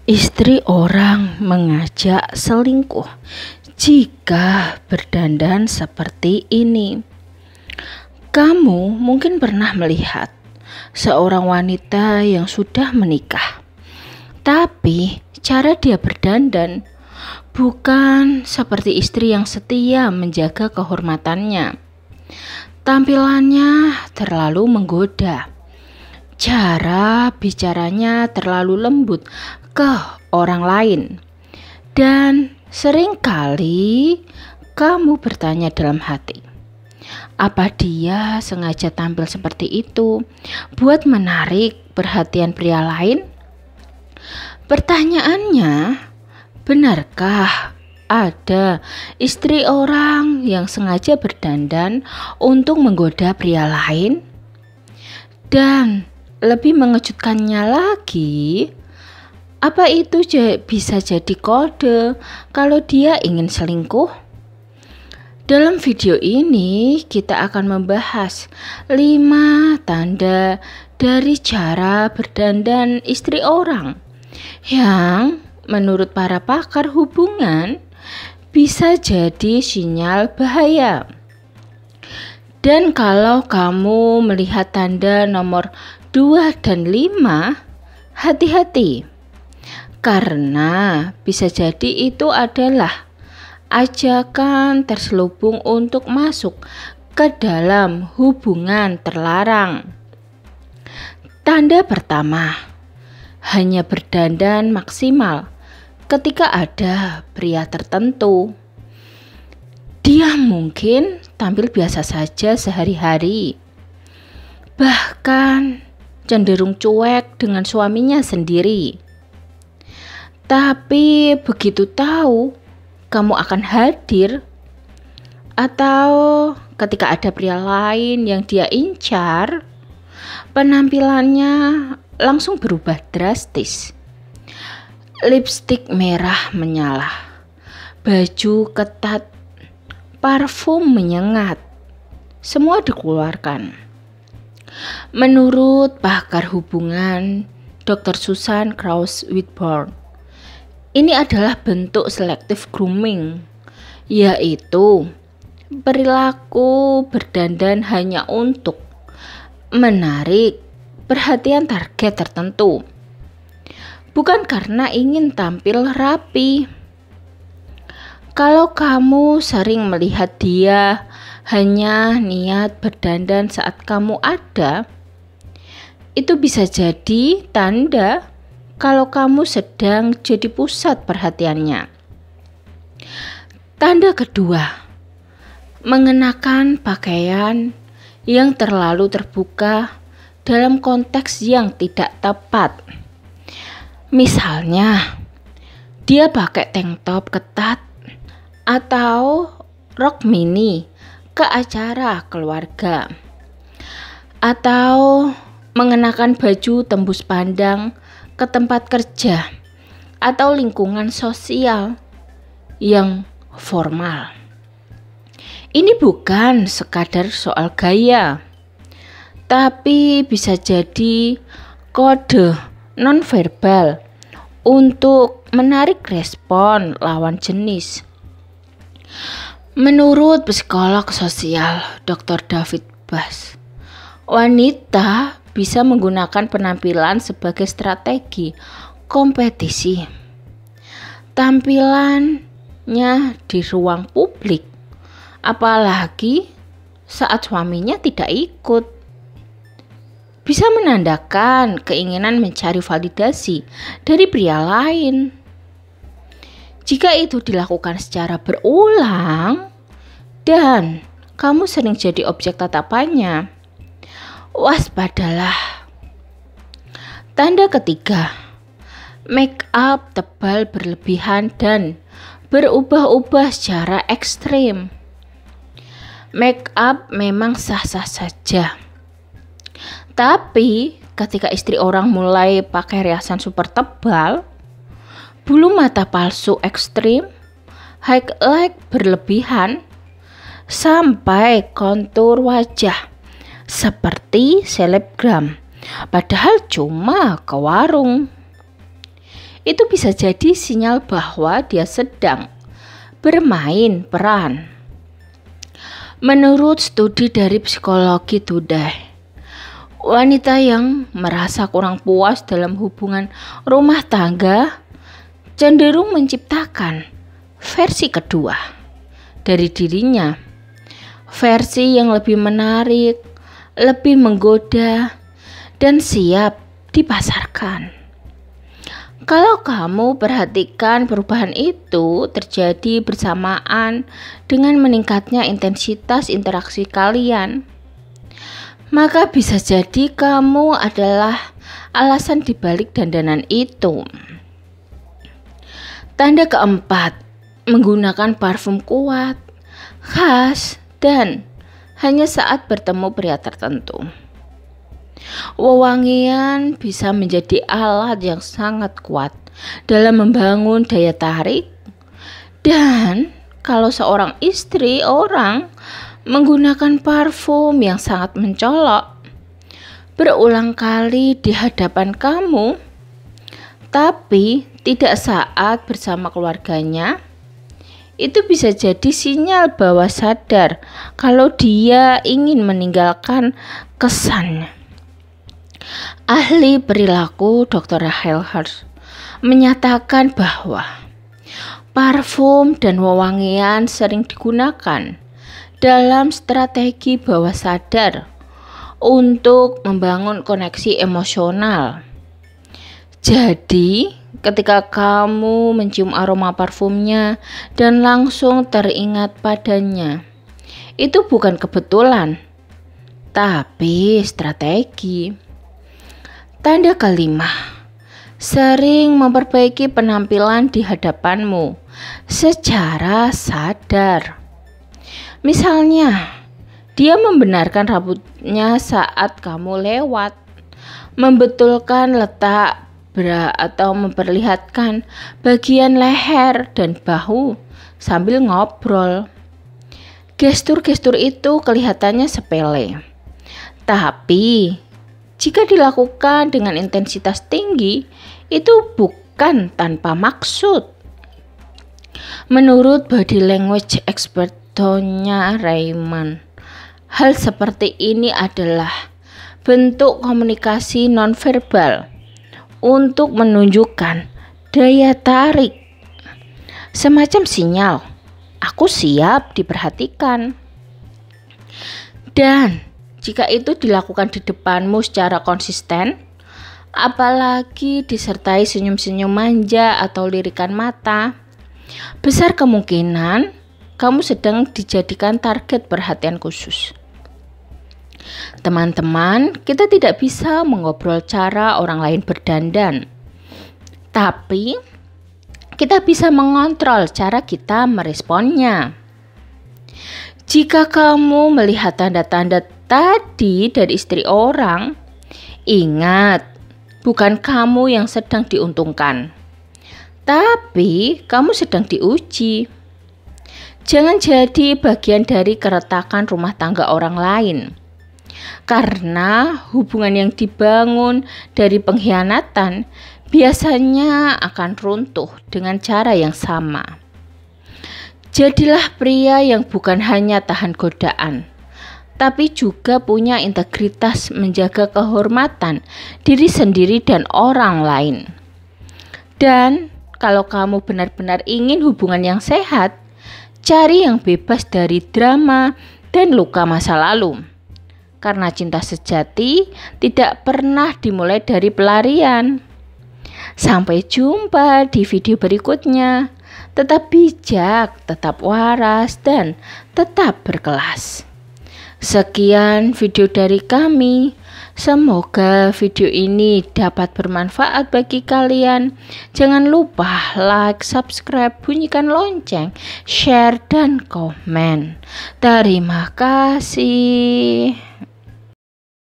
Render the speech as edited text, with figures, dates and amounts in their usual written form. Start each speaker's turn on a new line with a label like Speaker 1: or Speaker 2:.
Speaker 1: Istri orang mengajak selingkuh jika berdandan seperti ini. Kamu mungkin pernah melihat seorang wanita yang sudah menikah, tapi cara dia berdandan bukan seperti istri yang setia menjaga kehormatannya. Tampilannya terlalu menggoda. Cara bicaranya terlalu lembut ke orang lain. Dan seringkali kamu bertanya dalam hati, apa dia sengaja tampil seperti itu buat menarik perhatian pria lain? Pertanyaannya, benarkah ada istri orang yang sengaja berdandan untuk menggoda pria lain? Dan lebih mengejutkannya lagi, apa itu bisa jadi kode kalau dia ingin selingkuh? Dalam video ini kita akan membahas 5 tanda dari cara berdandan istri orang yang menurut para pakar hubungan bisa jadi sinyal bahaya. Dan kalau kamu melihat tanda nomor 2 dan 5, hati-hati. Karena bisa jadi itu adalah ajakan terselubung untuk masuk ke dalam hubungan terlarang. Tanda pertama, hanya berdandan maksimal ketika ada pria tertentu. Dia mungkin tampil biasa saja sehari-hari, bahkan cenderung cuek dengan suaminya sendiri. Tapi begitu tahu kamu akan hadir, atau ketika ada pria lain yang dia incar, penampilannya langsung berubah drastis. Lipstik merah menyala, baju ketat, parfum menyengat, semua dikeluarkan. Menurut pakar hubungan Dr. Susan Krauss-Whitburn, ini adalah bentuk selective grooming, yaitu perilaku berdandan hanya untuk menarik perhatian target tertentu, bukan karena ingin tampil rapi. Kalau kamu sering melihat dia hanya niat berdandan saat kamu ada, itu bisa jadi tanda kalau kamu sedang jadi pusat perhatiannya. Tanda kedua, mengenakan pakaian yang terlalu terbuka dalam konteks yang tidak tepat. Misalnya, dia pakai tank top ketat atau rok mini ke acara keluarga, atau mengenakan baju tembus pandang ke tempat kerja atau lingkungan sosial yang formal. Ini bukan sekadar soal gaya, tapi bisa jadi kode nonverbal untuk menarik respon lawan jenis. Menurut psikolog sosial Dr. David Bass, wanita bisa menggunakan penampilan sebagai strategi kompetisi. Tampilannya di ruang publik, apalagi saat suaminya tidak ikut, bisa menandakan keinginan mencari validasi dari pria lain. Jika itu dilakukan secara berulang dan kamu sering jadi objek tatapannya, waspadalah. Tanda ketiga, make up tebal berlebihan dan berubah-ubah secara ekstrim. Make up memang sah-sah saja, tapi ketika istri orang mulai pakai riasan super tebal, bulu mata palsu ekstrim, highlight berlebihan, sampai kontur wajah seperti selebgram, padahal cuma ke warung. itu bisa jadi sinyal bahwa dia sedang bermain peran. Menurut studi dari psikologi Today, wanita yang merasa kurang puas dalam hubungan rumah tangga cenderung menciptakan versi kedua dari dirinya, versi yang lebih menarik, lebih menggoda, dan siap dipasarkan. Kalau kamu perhatikan, perubahan itu terjadi bersamaan dengan meningkatnya intensitas interaksi kalian. Maka bisa jadi kamu adalah alasan dibalik dandanan itu. Tanda keempat, menggunakan parfum kuat, khas, dan hanya saat bertemu pria tertentu. Wewangian bisa menjadi alat yang sangat kuat dalam membangun daya tarik, dan kalau seorang istri orang menggunakan parfum yang sangat mencolok berulang kali di hadapan kamu, tapi tidak saat bersama keluarganya, itu bisa jadi sinyal bawah sadar kalau dia ingin meninggalkan kesannya. Ahli perilaku Dr. Rachel Herz menyatakan bahwa parfum dan wewangian sering digunakan dalam strategi bawah sadar untuk membangun koneksi emosional. Jadi, ketika kamu mencium aroma parfumnya dan langsung teringat padanya, itu bukan kebetulan, tapi strategi. Tanda kelima, sering memperbaiki penampilan di hadapanmu secara sadar. Misalnya, dia membenarkan rambutnya saat kamu lewat, membetulkan letak bra atau memperlihatkan bagian leher dan bahu sambil ngobrol. Gestur-gestur itu kelihatannya sepele, tapi jika dilakukan dengan intensitas tinggi, itu bukan tanpa maksud. Menurut body language expert Tonya Raymond, hal seperti ini adalah bentuk komunikasi nonverbal untuk menunjukkan daya tarik, semacam sinyal, aku siap diperhatikan. Dan jika itu dilakukan di depanmu secara konsisten, apalagi disertai senyum-senyum manja atau lirikan mata, besar kemungkinan kamu sedang dijadikan target perhatian khusus. Teman-teman, kita tidak bisa mengobrol cara orang lain berdandan, tapi kita bisa mengontrol cara kita meresponnya. Jika kamu melihat tanda-tanda tadi dari istri orang, ingat, bukan kamu yang sedang diuntungkan, tapi kamu sedang diuji. Jangan jadi bagian dari keretakan rumah tangga orang lain, karena hubungan yang dibangun dari pengkhianatan biasanya akan runtuh dengan cara yang sama. Jadilah pria yang bukan hanya tahan godaan, tapi juga punya integritas menjaga kehormatan diri sendiri dan orang lain. Dan kalau kamu benar-benar ingin hubungan yang sehat, cari yang bebas dari drama dan luka masa lalu. Karena cinta sejati tidak pernah dimulai dari pelarian. Sampai jumpa di video berikutnya. Tetap bijak, tetap waras, dan tetap berkelas. Sekian video dari kami. Semoga video ini dapat bermanfaat bagi kalian. Jangan lupa like, subscribe, bunyikan lonceng, share, dan komen. Terima kasih.